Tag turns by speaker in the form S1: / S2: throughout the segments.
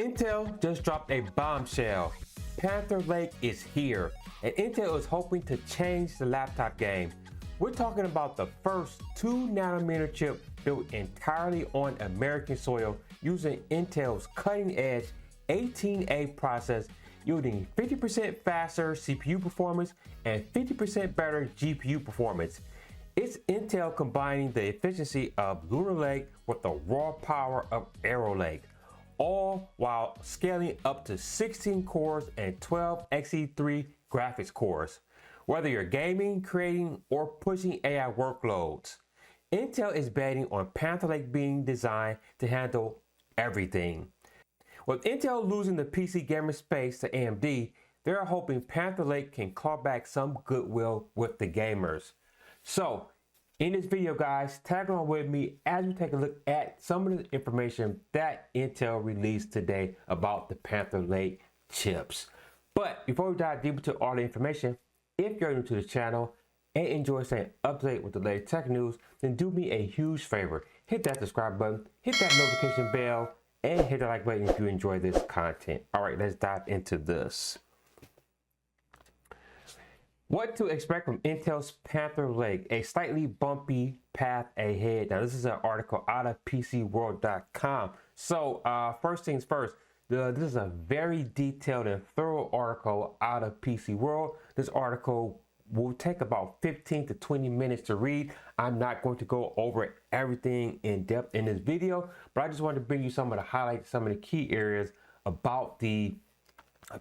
S1: Intel just dropped a bombshell. Panther Lake is here, and Intel is hoping to change the laptop game. We're talking about the first 2nm chip built entirely on American soil using Intel's cutting-edge 18A process, yielding 50% faster CPU performance and 50% better GPU performance. It's Intel combining the efficiency of Lunar Lake with the raw power of Arrow Lake, all while scaling up to 16 cores and 12 Xe3 graphics cores. Whether you're gaming, creating, or pushing AI workloads, Intel is betting on Panther Lake being designed to handle everything. With Intel losing the PC gamer space to AMD, they're hoping Panther Lake can claw back some goodwill with the gamers. So, in this video, guys, tag along with me as we take a look at some of the information that Intel released today about the Panther Lake chips. But before we dive deep into all the information, if you're new to the channel and enjoy staying up to date with the latest tech news, then do me a huge favor. Hit that subscribe button, hit that notification bell, and hit the like button if you enjoy this content. All right, let's dive into this. What to expect from Intel's Panther Lake, a slightly bumpy path ahead. Now, this is an article out of PCWorld.com. So, first things first, this is a very detailed and thorough article out of PC World. This article will take about 15 to 20 minutes to read. I'm not going to go over everything in depth in this video, but I just wanted to bring you some of the highlights, some of the key areas about the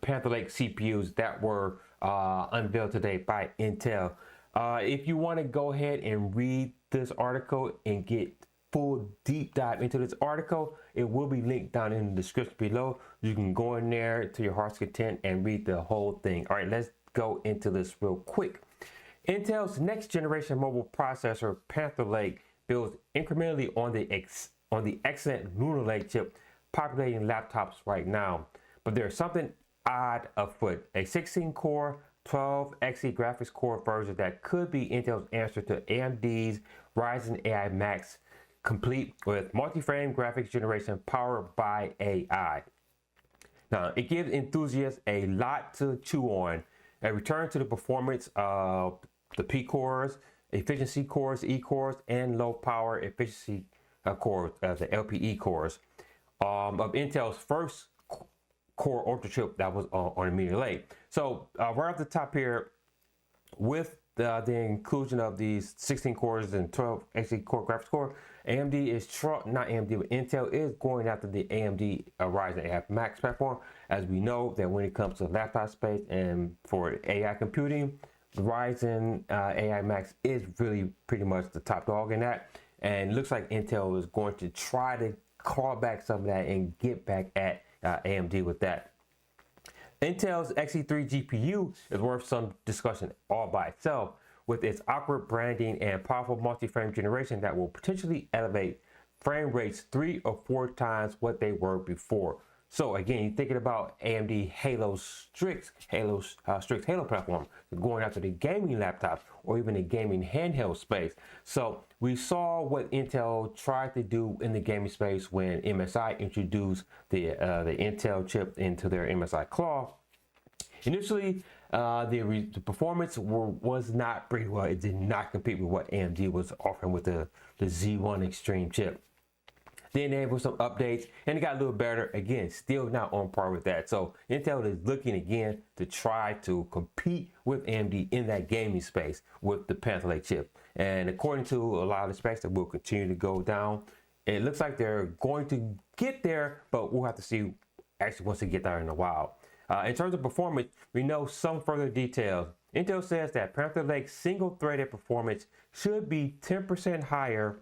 S1: Panther Lake CPUs that were unveiled today by Intel. If you want to go ahead and read this article and get full deep dive into this article, it will be linked down in the description below. You can go in there to your heart's content and read the whole thing. All right, let's go into this real quick. Intel's next generation mobile processor, Panther Lake, builds incrementally on the excellent Lunar Lake chip populating laptops right now. But there's something odd afoot: a 16-core, 12 Xe graphics core version that could be Intel's answer to AMD's Ryzen AI Max, complete with multi-frame graphics generation powered by AI. Now, it gives enthusiasts a lot to chew on. A return to the performance of the P cores, efficiency cores, E cores, and low power efficiency cores, the LPE cores, of Intel's first core ultra chip that was on a Meteor Lake. So right off the top here, with the inclusion of these 16 cores and 12 Xe core graphics core, AMD is not AMD, but Intel is going after the AMD Ryzen AI Max platform. As we know that when it comes to laptop space and for AI computing, Ryzen AI Max is really pretty much the top dog in that. And it looks like Intel is going to try to claw back some of that and get back at AMD with that. Intel's Xe3 GPU is worth some discussion all by itself, with its awkward branding and powerful multi-frame generation that will potentially elevate frame rates 3 or 4 times what they were before. So again, you're thinking about AMD Halo's Strix Halo platform, going after the gaming laptops or even the gaming handheld space. So we saw what Intel tried to do in the gaming space when MSI introduced the Intel chip into their MSI Claw. Initially, the performance was not pretty well. It did not compete with what AMD was offering with the Z1 Extreme chip. Then they had some updates and it got a little better. Again, still not on par with that. So Intel is looking again to try to compete with AMD in that gaming space with the Panther Lake chip. And according to a lot of the specs that will continue to go down, it looks like they're going to get there, but we'll have to see actually once they get there in a while. In terms of performance, we know some further details. Intel says that Panther Lake's single-threaded performance should be 10% higher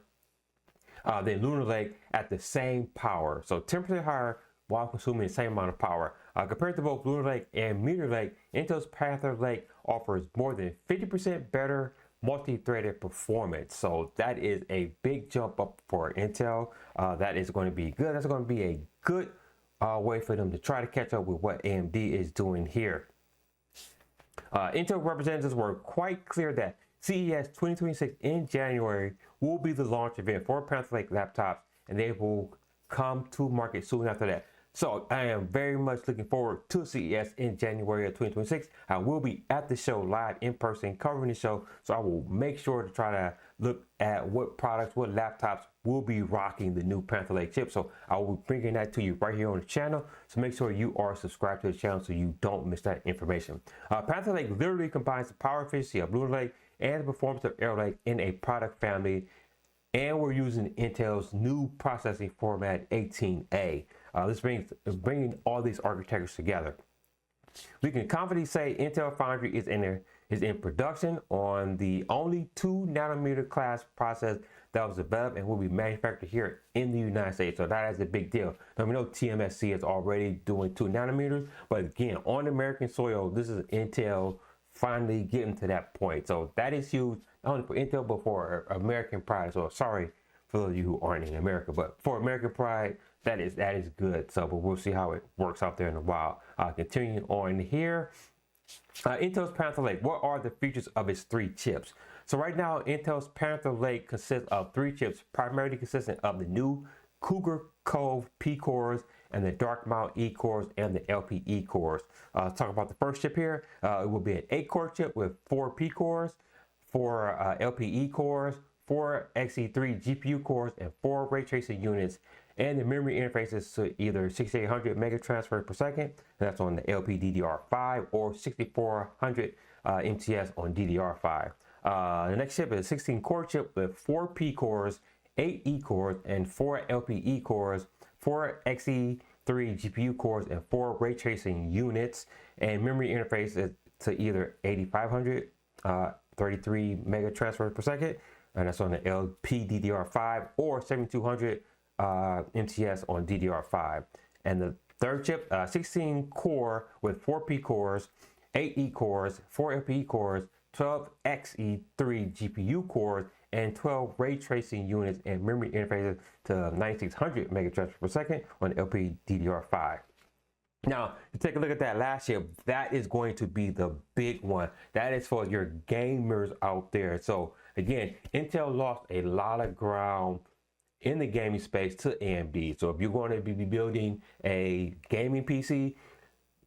S1: than Lunar Lake at the same power. So 10% higher while consuming the same amount of power. Compared to both Lunar Lake and Meteor Lake, Intel's Panther Lake offers more than 50% better multi-threaded performance. So that is a big jump up for Intel. That is going to be good. That's going to be a good way for them to try to catch up with what AMD is doing here. Intel representatives were quite clear that CES 2026 in January will be the launch event for Panther Lake laptops, and they will come to market soon after that. So I am very much looking forward to CES in January of 2026. I will be at the show live in person covering the show. So I will make sure to try to look at what products, what laptops will be rocking the new Panther Lake chip. So I will be bringing that to you right here on the channel. So make sure you are subscribed to the channel so you don't miss that information. Panther Lake literally combines the power efficiency of Lunar Lake and the performance of Arrow Lake in a product family. And we're using Intel's new processing format 18A. This bringing all these architectures together. We can confidently say Intel Foundry is in production on the only 2nm class process that was developed and will be manufactured here in the United States. So that is a big deal. Now we know TSMC is already doing 2nm, but again, on American soil, this is Intel finally getting to that point. So that is huge, not only for Intel, but for American pride. So sorry for those of you who aren't in America, but for American pride, that is good. So, but we'll see how it works out there in a while. Continuing on here, Intel's Panther Lake. What are the features of its 3 chips? So right now, Intel's Panther Lake consists of 3 chips, primarily consisting of the new Cougar Cove P cores and the darkmont E cores and the LPE cores. Let's talk about the first chip here. It will be an 8-core chip with 4 P cores, 4 LPE cores, 4 Xe3 GPU cores, and 4 ray tracing units. And the memory interfaces to either 6800 mega transfers per second, and that's on the LPDDR5, or 6400 MTS on DDR5. The next chip is a 16-core chip with 4 P cores, 8 E cores, and 4 LPE cores, 4 Xe3 GPU cores, and 4 ray tracing units. And memory interfaces to either 8500 33 mega transfers per second, and that's on the LPDDR5, or 7200 MTS on DDR5. And the third chip, 16 core with 4 P cores, 8 E cores, 4 LPE cores, 12 Xe3 GPU cores, and 12 ray tracing units, and memory interfaces to 9600 mega transfers per second on LPDDR5. Now, to take a look at that last chip, that is going to be the big one. That is for your gamers out there. So again, Intel lost a lot of ground in the gaming space to AMD. So if you're going to be building a gaming PC,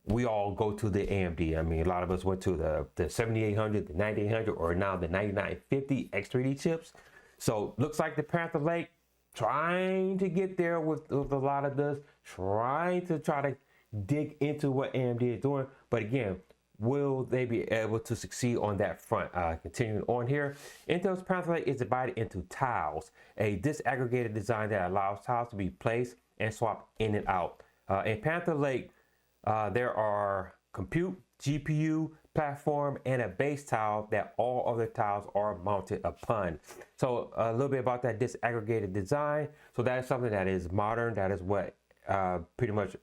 S1: we all go to the AMD. I mean, a lot of us went to the 7800, the 9800, or now the 9950 X3D chips. So looks like the Panther Lake trying to get there with a lot of this, trying to dig into what AMD is doing. But again, will they be able to succeed on that front? Continuing on here, Intel's Panther Lake is divided into tiles, a disaggregated design that allows tiles to be placed and swapped in and out. In Panther Lake, there are compute, GPU, platform, and a base tile that all other tiles are mounted upon. So a little bit about that disaggregated design. So that is something that is modern. That is what pretty much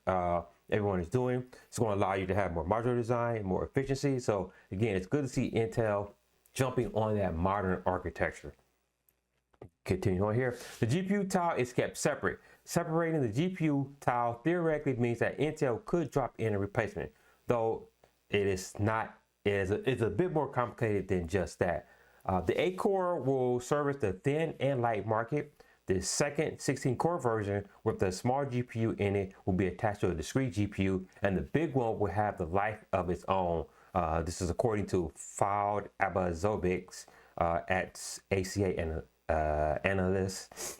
S1: everyone is doing. It's going to allow you to have more modular design, more efficiency. So again, it's good to see Intel jumping on that modern architecture. Continue on here. The GPU tile is kept separate. Separating the GPU tile theoretically means that Intel could drop in a replacement, though it is not. It's a bit more complicated than just that. The 8-core will service the thin and light market. The second 16-core version with the small GPU in it will be attached to a discrete GPU, and the big one will have the life of its own. This is according to Fald Abazovics at ACA and analysts.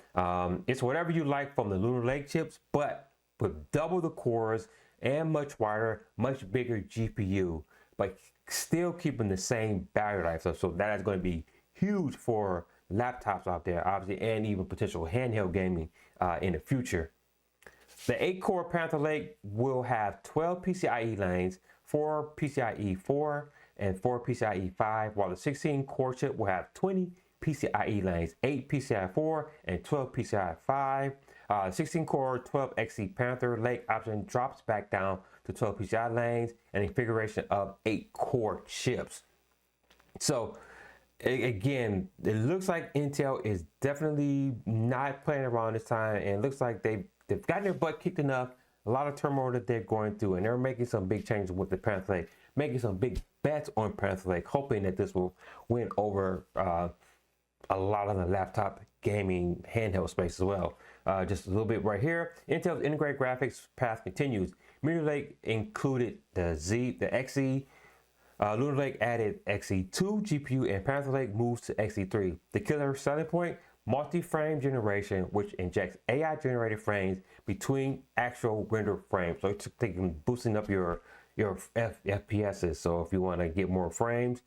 S1: It's whatever you like from the Lunar Lake chips, but with double the cores and much wider, much bigger GPU, but still keeping the same battery life. So that is going to be huge for laptops out there, obviously, and even potential handheld gaming in the future. The 8-core Panther Lake will have 12 PCIe lanes, 4 PCIe 4 and 4 PCIe 5, while the 16-core chip will have 20 PCIe lanes, 8 PCIe 4 and 12 PCIe 5. 16-core 12Xe Panther Lake option drops back down to 12 PCIe lanes and a configuration of 8-core chips. So again, it looks like Intel is definitely not playing around this time, and it looks like they've gotten their butt kicked enough. A lot of turmoil that they're going through, and they're making some big changes with the Panther Lake, making some big bets on Panther Lake, hoping that this will win over a lot of the laptop gaming handheld space as well. just a little bit right here. Intel's integrated graphics path continues. Meteor Lake included the XE. Lunar Lake added XE2 GPU, and Panther Lake moves to XE3. The killer selling point: multi-frame generation, which injects AI generated frames between actual render frames. So it's taking boosting up your FPSs. So if you want to get more frames,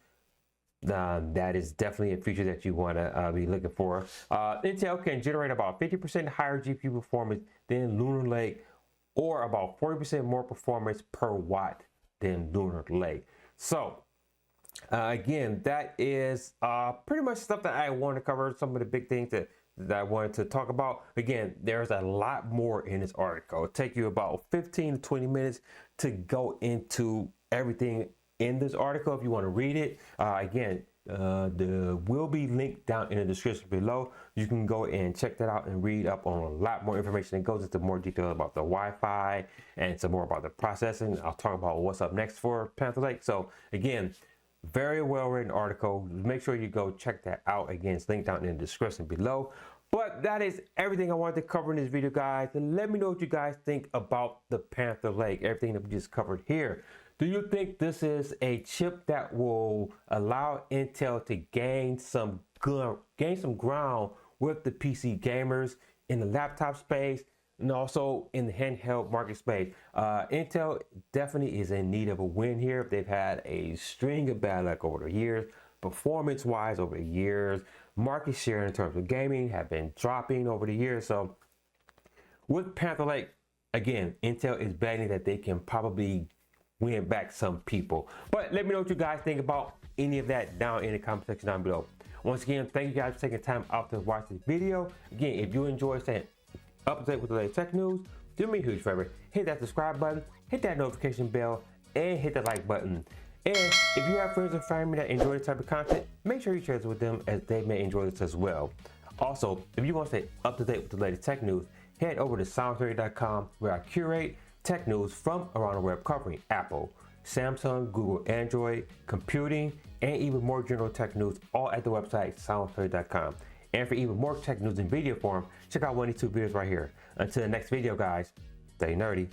S1: that is definitely a feature that you want to be looking for. Intel can generate about 50% higher GPU performance than Lunar Lake, or about 40% more performance per watt than Lunar Lake. So again, that is pretty much stuff that I want to cover. Some of the big things that I wanted to talk about. Again, there's a lot more in this article. It'll take you about 15 to 20 minutes to go into everything in this article if you want to read it. Again, the will be linked down in the description below. You can go and check that out and read up on a lot more information. It goes into more detail about the Wi-Fi and some more about the processing. I'll talk about what's up next for Panther Lake. So again, very well written article. Make sure you go check that out. Again, it's linked down in the description below. But that is everything I wanted to cover in this video, guys. And let me know what you guys think about the Panther Lake, everything that we just covered here. Do you think this is a chip that will allow Intel to gain some ground with the PC gamers in the laptop space and also in the handheld market space? Intel definitely is in need of a win here. They've had a string of bad luck over the years, performance-wise over the years. Market share in terms of gaming have been dropping over the years. So with Panther Lake, again, Intel is betting that they can probably win back some people. But let me know what you guys think about any of that down in the comment section down below. Once again, thank you guys for taking time out to watch this video. Again, if you enjoy staying up to date with the latest tech news, do me a huge favor, hit that subscribe button, hit that notification bell, and hit the like button. And if you have friends or family that enjoy this type of content, make sure you share this with them, as they may enjoy this as well. Also, if you want to stay up to date with the latest tech news, head over to soundsauce.com, where I curate tech news from around the web covering Apple, Samsung, Google, Android, computing, and even more general tech news, all at the website soundsauce.com. And for even more tech news in video form, check out one of these two videos right here. Until the next video, guys, stay nerdy.